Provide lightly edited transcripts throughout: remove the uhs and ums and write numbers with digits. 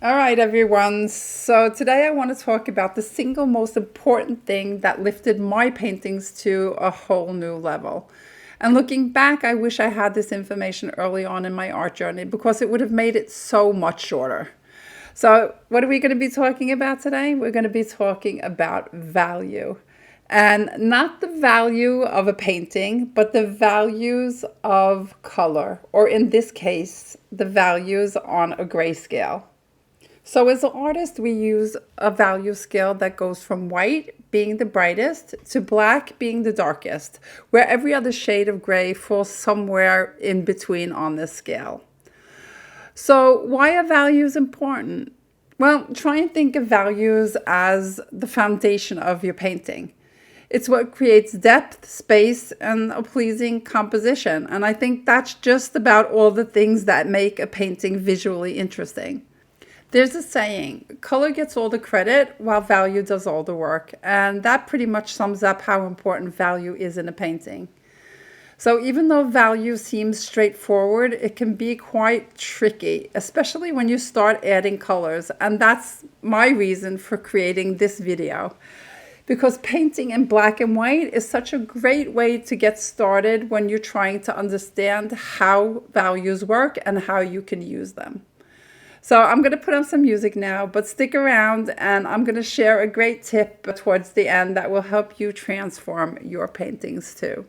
All right, everyone. So today I want to talk about the single most important thing that lifted my paintings to a whole new level. And looking back, I wish I had this information early on in my art journey because it would have made it so much shorter. So, what are we going to be talking about today? We're going to be talking about value. And not the value of a painting, but the values of color, or in this case, the values on a grayscale. So as an artist, we use a value scale that goes from white being the brightest to black being the darkest, where every other shade of gray falls somewhere in between on this scale. So why are values important? Well, try and think of values as the foundation of your painting. It's what creates depth, space, and a pleasing composition. And I think that's just about all the things that make a painting visually interesting. There's a saying, color gets all the credit while value does all the work. And that pretty much sums up how important value is in a painting. So even though value seems straightforward, it can be quite tricky, especially when you start adding colors. And that's my reason for creating this video. Because painting in black and white is such a great way to get started when you're trying to understand how values work and how you can use them. So I'm going to put on some music now, but stick around and I'm going to share a great tip towards the end that will help you transform your paintings too.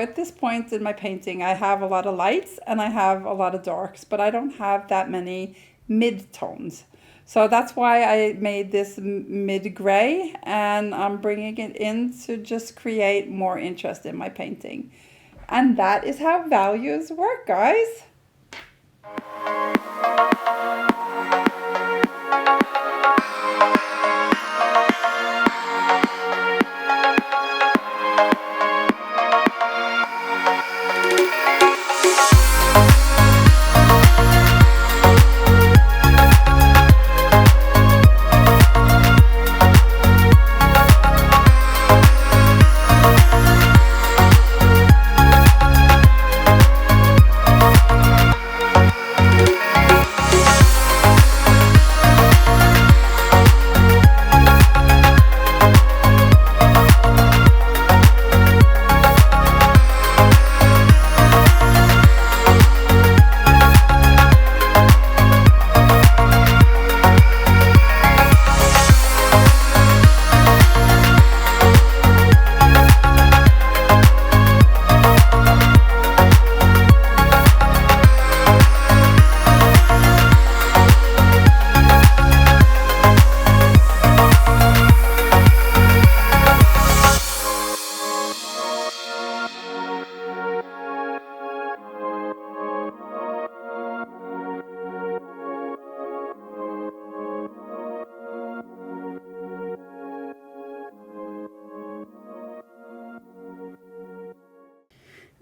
at this point in my painting, I have a lot of lights and I have a lot of darks, but I don't have that many mid-tones. So that's why I made this mid-gray, and I'm bringing it in to just create more interest in my painting. And that is how values work, guys.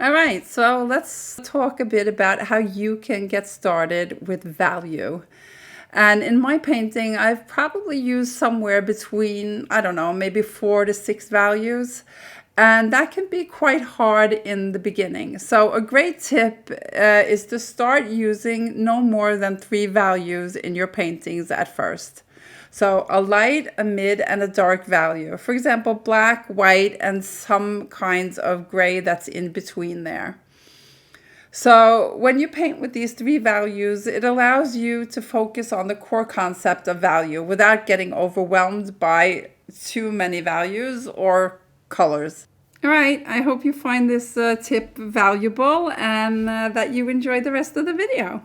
All right, so let's talk a bit about how you can get started with value. And in my painting, I've probably used somewhere between, I don't know, maybe 4 to 6 values. And that can be quite hard in the beginning. So a great tip is to start using no more than 3 values in your paintings at first. So a light, a mid, and a dark value. For example, black, white, and some kinds of gray that's in between there. So when you paint with these 3 values, it allows you to focus on the core concept of value without getting overwhelmed by too many values or colors. All right, I hope you find this tip valuable and that you enjoy the rest of the video.